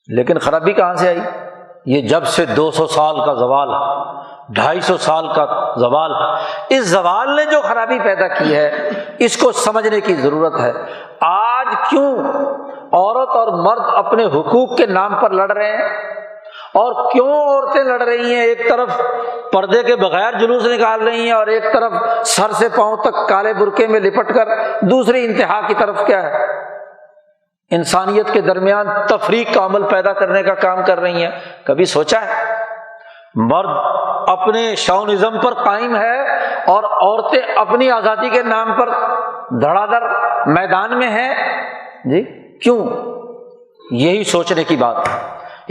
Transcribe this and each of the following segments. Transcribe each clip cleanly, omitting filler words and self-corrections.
لیکن خرابی کہاں سے آئی؟ یہ جب سے 200 سال کا زوال، 250 سال کا زوال، اس زوال نے جو خرابی پیدا کی ہے اس کو سمجھنے کی ضرورت ہے۔ آج کیوں عورت اور مرد اپنے حقوق کے نام پر لڑ رہے ہیں، اور کیوں عورتیں لڑ رہی ہیں؟ ایک طرف پردے کے بغیر جلوس نکال رہی ہیں اور ایک طرف سر سے پاؤں تک کالے برقعے میں لپٹ کر دوسری انتہا کی طرف کیا ہے، انسانیت کے درمیان تفریق کا عمل پیدا کرنے کا کام کر رہی ہیں۔ کبھی سوچا ہے؟ مرد اپنے شاونزم پر قائم ہے اور عورتیں اپنی آزادی کے نام پر دھڑا دھڑ میدان میں ہیں۔ جی کیوں؟ یہی سوچنے کی بات ہے۔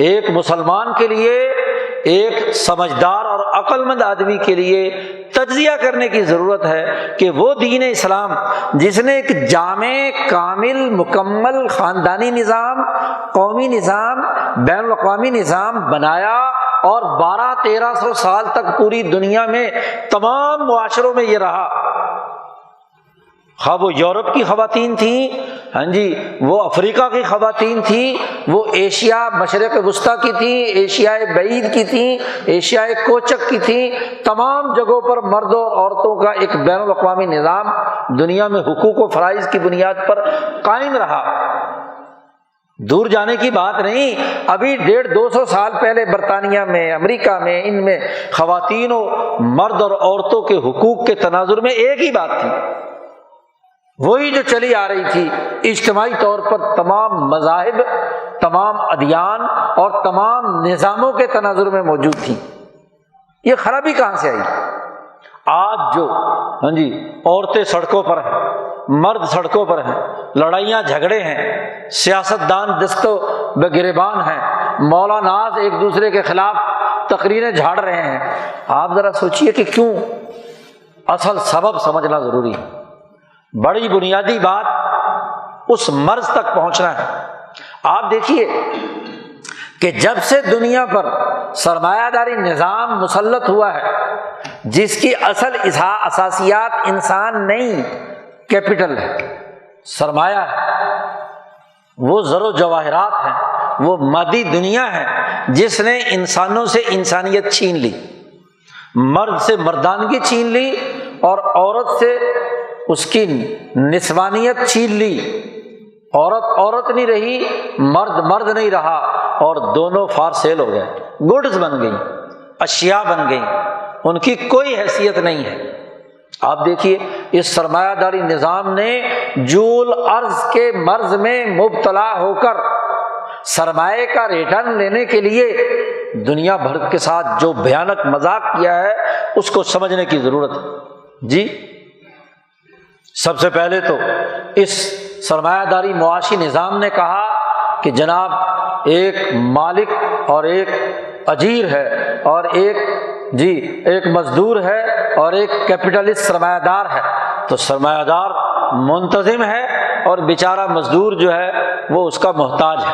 ایک مسلمان کے لیے، ایک سمجھدار اور عقل مند آدمی کے لیے تجزیہ کرنے کی ضرورت ہے کہ وہ دین اسلام جس نے ایک جامع، کامل، مکمل خاندانی نظام، قومی نظام، بین الاقوامی نظام بنایا اور 1200-1300 سال تک پوری دنیا میں تمام معاشروں میں یہ رہا، خواہ وہ یورپ کی خواتین تھیں، ہاں جی، وہ افریقہ کی خواتین تھیں، وہ ایشیا مشرق وسطیٰ کی تھیں، ایشیائے بعید کی تھیں، ایشیائے کوچک کی تھیں، تمام جگہوں پر مردوں اور عورتوں کا ایک بین الاقوامی نظام دنیا میں حقوق و فرائض کی بنیاد پر قائم رہا۔ دور جانے کی بات نہیں، ابھی 150-200 سال پہلے برطانیہ میں، امریکہ میں، ان میں خواتین و مرد اور عورتوں کے حقوق کے تناظر میں ایک ہی بات تھی، وہی جو چلی آ رہی تھی، اجتماعی طور پر تمام مذاہب، تمام ادیان اور تمام نظاموں کے تناظر میں موجود تھی۔ یہ خرابی کہاں سے آئی؟ آج جو ہاں جی عورتیں سڑکوں پر ہیں، مرد سڑکوں پر ہیں، لڑائیاں جھگڑے ہیں، سیاستدان دست و گریبان ہیں، مولاناز ایک دوسرے کے خلاف تقریریں جھاڑ رہے ہیں، آپ ذرا سوچئے کہ کیوں؟ اصل سبب سمجھنا ضروری ہے۔ بڑی بنیادی بات اس مرض تک پہنچنا ہے۔ آپ دیکھیے کہ جب سے دنیا پر سرمایہ داری نظام مسلط ہوا ہے، جس کی اصل اساسیات انسان نہیں، کیپٹل ہے، سرمایہ ہے، وہ زر و جواہرات ہیں، وہ مادی دنیا ہے جس نے انسانوں سے انسانیت چھین لی، مرد سے مردانگی چھین لی اور عورت سے اس کی نسوانیت چھین لی۔ عورت عورت نہیں رہی، مرد مرد نہیں رہا، اور دونوں فار سیل ہو گئے، گڈز بن گئی، اشیاء بن گئی، ان کی کوئی حیثیت نہیں ہے۔ آپ دیکھیے اس سرمایہ داری نظام نے جول ارض کے مرض میں مبتلا ہو کر سرمایہ کا ریٹرن لینے کے لیے دنیا بھر کے ساتھ جو بھیانک مذاق کیا ہے اس کو سمجھنے کی ضرورت ہے۔ جی سب سے پہلے تو اس سرمایہ داری معاشی نظام نے کہا کہ جناب ایک مالک اور ایک اجیر ہے، اور ایک مزدور ہے اور ایک کیپٹلسٹ سرمایہ دار ہے۔ تو سرمایہ دار منتظم ہے اور بیچارہ مزدور جو ہے وہ اس کا محتاج ہے۔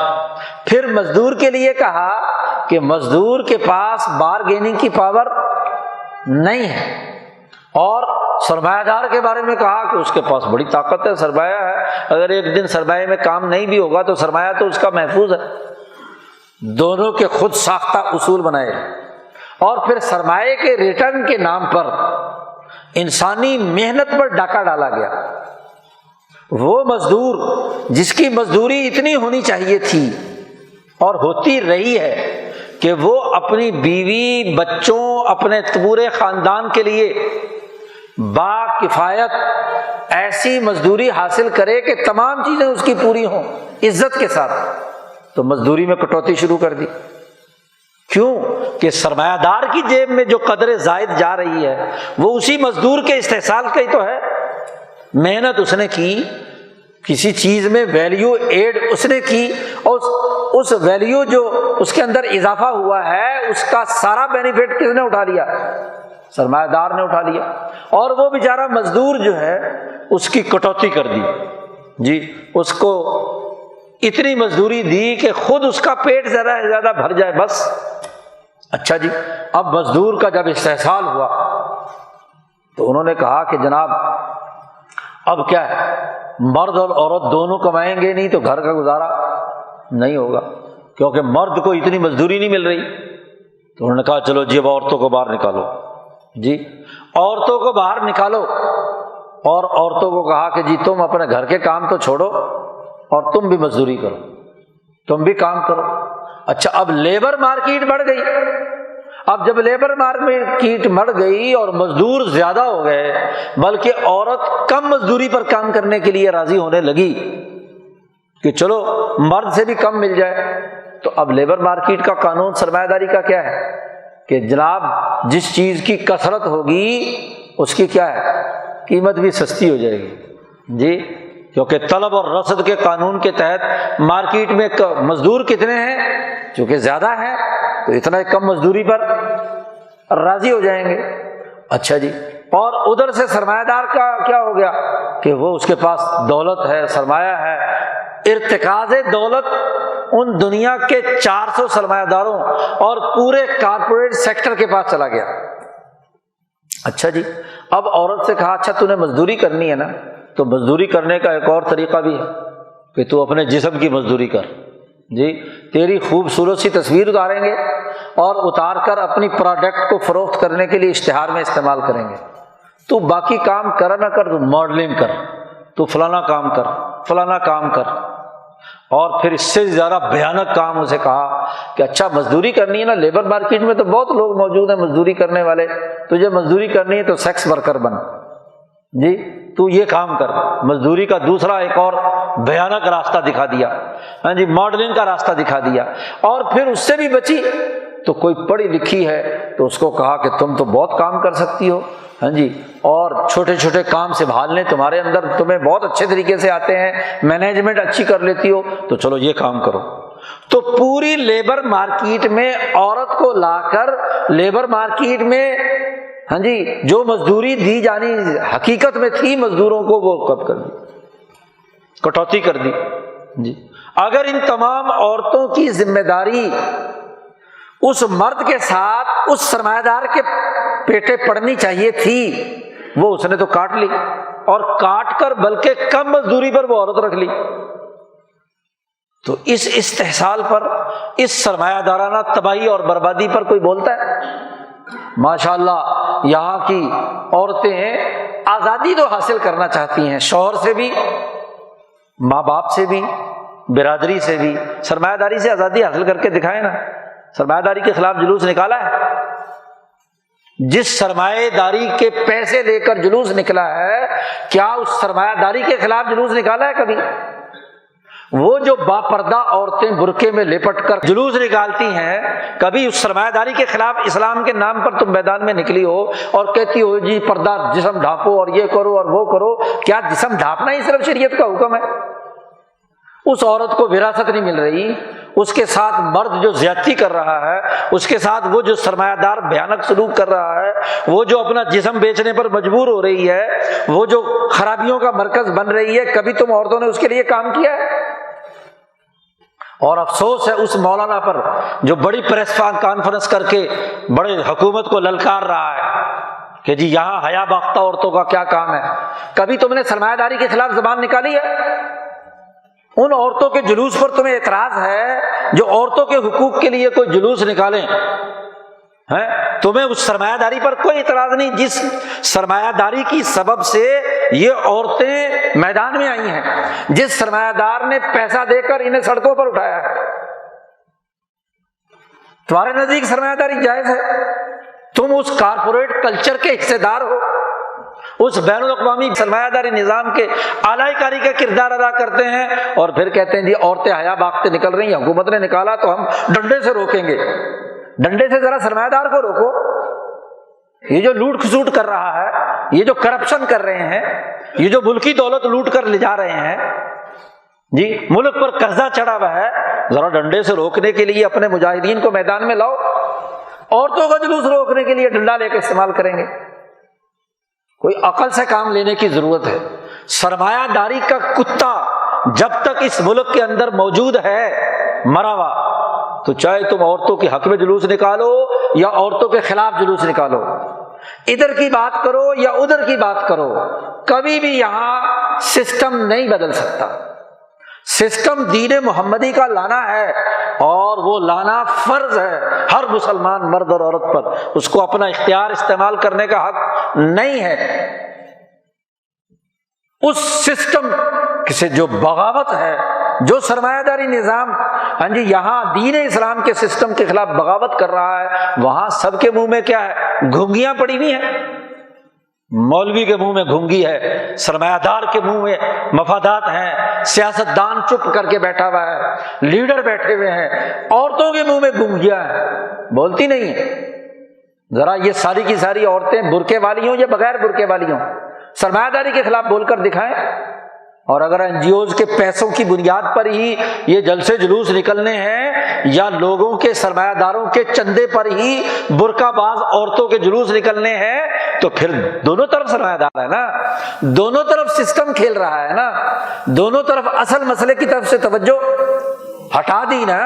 پھر مزدور کے لیے کہا کہ مزدور کے پاس بارگیننگ کی پاور نہیں ہے، اور سرمایہ دار کے بارے میں کہا کہ اس کے پاس بڑی طاقت ہے، سرمایہ ہے، اگر ایک دن سرمایہ میں کام نہیں بھی ہوگا تو سرمایہ تو اس کا محفوظ ہے۔ دونوں کے خود ساختہ اصول بنائے، اور پھر سرمایہ کے ریٹرن کے نام پر انسانی محنت پر ڈاکہ ڈالا گیا۔ وہ مزدور جس کی مزدوری اتنی ہونی چاہیے تھی اور ہوتی رہی ہے کہ وہ اپنی بیوی، بچوں، اپنے پورے خاندان کے لیے با کفایت ایسی مزدوری حاصل کرے کہ تمام چیزیں اس کی پوری ہوں عزت کے ساتھ، تو مزدوری میں کٹوتی شروع کر دی۔ کیوں؟ کہ سرمایہ دار کی جیب میں جو قدر زائد جا رہی ہے وہ اسی مزدور کے استحصال کا ہی تو ہے۔ محنت اس نے کی، کسی چیز میں ویلیو ایڈ اس نے کی، اور اس ویلیو جو اس کے اندر اضافہ ہوا ہے اس کا سارا بینیفٹ کس نے اٹھا لیا؟ سرمایہ دار نے اٹھا لیا، اور وہ بیچارہ مزدور جو ہے اس کی کٹوتی کر دی۔ جی اس کو اتنی مزدوری دی کہ خود اس کا پیٹ زیادہ سے زیادہ بھر جائے بس۔ اچھا جی، اب مزدور کا جب استحصال ہوا تو انہوں نے کہا کہ جناب اب کیا ہے، مرد اور عورت دونوں کمائیں گے نہیں تو گھر کا گزارا نہیں ہوگا، کیونکہ مرد کو اتنی مزدوری نہیں مل رہی۔ تو انہوں نے کہا چلو جی اب عورتوں کو باہر نکالو، جی عورتوں کو باہر نکالو، اور عورتوں کو کہا کہ جی تم اپنے گھر کے کام تو چھوڑو اور تم بھی مزدوری کرو، تم بھی کام کرو۔ اچھا، اب لیبر مارکیٹ بڑھ گئی۔ اب جب لیبر مارکیٹ بڑھ گئی اور مزدور زیادہ ہو گئے، بلکہ عورت کم مزدوری پر کام کرنے کے لیے راضی ہونے لگی کہ چلو مرد سے بھی کم مل جائے، تو اب لیبر مارکیٹ کا قانون سرمایہ داری کا کیا ہے کہ جناب جس چیز کی کثرت ہوگی اس کی کیا ہے قیمت بھی سستی ہو جائے گی، جی کیونکہ طلب اور رسد کے قانون کے تحت مارکیٹ میں مزدور کتنے ہیں، چونکہ زیادہ ہیں تو اتنا کم مزدوری پر راضی ہو جائیں گے۔ اچھا جی، اور ادھر سے سرمایہ دار کا کیا ہو گیا کہ وہ اس کے پاس دولت ہے، سرمایہ ہے، ارتکاز دولت ان دنیا کے 400 سرمایہ داروں اور پورے کارپوریٹ سیکٹر کے پاس چلا گیا۔ اچھا جی، اب عورت سے کہا اچھا تو نے مزدوری کرنی ہے نا، تو مزدوری کرنے کا ایک اور طریقہ بھی ہے کہ تو اپنے جسم کی مزدوری کر، جی تیری خوبصورت سی تصویر اتاریں گے اور اتار کر اپنی پروڈکٹ کو فروخت کرنے کے لیے اشتہار میں استعمال کریں گے، تو باقی کام کر نہ کر، تو ماڈلنگ کر، تو فلانا کام کر، فلانا کام کر۔ اور پھر اس سے زیادہ بھیانک کام اسے کہا کہ اچھا مزدوری کرنی ہے نا، لیبر مارکیٹ میں تو بہت لوگ موجود ہیں مزدوری کرنے والے، تجھے مزدوری کرنی ہے تو سیکس ورکر بن، جی تو یہ کام کر۔ مزدوری کا دوسرا ایک اور بھیانک راستہ دکھا دیا، ہاں جی ماڈلنگ کا راستہ دکھا دیا۔ اور پھر اس سے بھی بچی تو کوئی پڑھی لکھی ہے تو اس کو کہا کہ تم تو بہت کام کر سکتی ہو، ہاں جی اور چھوٹے چھوٹے کام سنبھالنے تمہارے اندر تمہیں بہت اچھے طریقے سے آتے ہیں، مینجمنٹ اچھی کر لیتی ہو، تو چلو یہ کام کرو۔ تو پوری لیبر مارکیٹ میں عورت کو لا کر لیبر مارکیٹ میں ہاں جی جو مزدوری دی جانی حقیقت میں تھی مزدوروں کو، وہ کب کر دی، کٹوتی کر دی، جی۔ اگر ان تمام عورتوں کی ذمہ داری اس مرد کے ساتھ اس سرمایہ دار کے پیٹے پڑنی چاہیے تھی، وہ اس نے تو کاٹ لی، اور کاٹ کر بلکہ کم مزدوری پر وہ عورت رکھ لی۔ تو اس استحصال پر، اس سرمایہ دارانہ تباہی اور بربادی پر کوئی بولتا ہے؟ ماشاءاللہ یہاں کی عورتیں آزادی تو حاصل کرنا چاہتی ہیں، شوہر سے بھی، ماں باپ سے بھی، برادری سے بھی، سرمایہ داری سے آزادی حاصل کر کے دکھائیں نا۔ سرمایہ داری کے خلاف جلوس نکالا ہے؟ جس سرمایہ داری کے پیسے لے کر جلوس نکلا ہے، کیا اس سرمایہ داری کے خلاف جلوس نکالا ہے کبھی؟ وہ جو باپردہ عورتیں برقعے میں لپٹ کر جلوس نکالتی ہیں، کبھی اس سرمایہ داری کے خلاف اسلام کے نام پر تم میدان میں نکلی ہو اور کہتی ہو جی پردہ جسم ڈھانپو اور یہ کرو اور وہ کرو؟ کیا جسم ڈھانپنا ہی صرف شریعت کا حکم ہے؟ اس عورت کو وراثت نہیں مل رہی، اس کے ساتھ مرد جو زیادتی کر رہا ہے، اس کے ساتھ وہ جو سرمایہ دار بھیانک سلوک کر رہا ہے، وہ جو اپنا جسم بیچنے پر مجبور ہو رہی ہے، وہ جو خرابیوں کا مرکز بن رہی ہے، کبھی تم عورتوں نے اس کے لیے کام کیا ہے؟ اور افسوس ہے اس مولانا پر جو بڑی پریس کانفرنس کر کے بڑے حکومت کو للکار رہا ہے کہ جی یہاں حیا باختہ عورتوں کا کیا کام ہے۔ کبھی تم نے سرمایہ داری کے خلاف زبان نکالی ہے؟ ان عورتوں کے جلوس پر تمہیں اعتراض ہے جو عورتوں کے حقوق کے لیے کوئی جلوس نکالیں؟ تمہیں اس سرمایہ داری پر کوئی اعتراض نہیں جس سرمایہ داری کی سبب سے یہ عورتیں میدان میں آئی ہیں، جس سرمایہ دار نے پیسہ دے کر انہیں سڑکوں پر اٹھایا ہے۔ تمہارے نزدیک سرمایہ داری جائز ہے؟ تم اس کارپوریٹ کلچر کے حصے دار ہو، اس بین الاقوامی سرمایہ داری نظام کے اعلی کاری کا کردار ادا کرتے ہیں، اور پھر کہتے ہیں جی عورتیں حیا باختیں نکل رہی ہیں، حکومت نے نکالا تو ہم ڈنڈے سے روکیں گے۔ ڈنڈے سے ذرا سرمایہ دار کو روکو، یہ جو لوٹ کھسوٹ کر رہا ہے، یہ جو کرپشن کر رہے ہیں، یہ جو ملکی دولت لوٹ کر لے جا رہے ہیں، جی ملک پر قرضہ چڑھا ہوا ہے، ذرا ڈنڈے سے روکنے کے لیے اپنے مجاہدین کو میدان میں لاؤ۔ عورتوں کا جلوس روکنے کے لیے ڈنڈا لے کے استعمال کریں گے؟ کوئی عقل سے کام لینے کی ضرورت ہے۔ سرمایہ داری کا کتا جب تک اس ملک کے اندر موجود ہے مرا ہوا، تو چاہے تم عورتوں کے حق میں جلوس نکالو یا عورتوں کے خلاف جلوس نکالو، ادھر کی بات کرو یا ادھر کی بات کرو، کبھی بھی یہاں سسٹم نہیں بدل سکتا۔ سسٹم دین محمدی کا لانا ہے، اور وہ لانا فرض ہے ہر مسلمان مرد اور عورت پر، اس کو اپنا اختیار استعمال کرنے کا حق نہیں ہے۔ اس سسٹم سے جو بغاوت ہے، جو سرمایہ داری نظام یہاں دین اسلام کے سسٹم کے خلاف بغاوت کر رہا ہے، وہاں سب کے منہ میں کیا ہے؟ گھنگیاں پڑی ہوئی ہیں۔ مولوی کے منہ میں گھنگی ہے، سرمایہ دار کے منہ میں مفادات ہیں، سیاست دان چپ کر کے بیٹھا ہوا ہے، لیڈر بیٹھے ہوئے ہیں، عورتوں کے منہ میں گھنگیاں ہیں، بولتی نہیں ہیں۔ ذرا یہ ساری کی ساری عورتیں برقعے والی ہوں یا بغیر برقعے والی ہوں، سرمایہ داری کے خلاف بول کر دکھائیں۔ اور اگر این جی اوز کے پیسوں کی بنیاد پر ہی یہ جلسے جلوس نکلنے ہیں، یا لوگوں کے سرمایہ داروں کے چندے پر ہی برقع باز عورتوں کے جلوس نکلنے ہیں، تو پھر دونوں طرف سرمایہ دار ہے نا، دونوں طرف سسٹم کھیل رہا ہے نا، دونوں طرف اصل مسئلے کی طرف سے توجہ ہٹا دی نا۔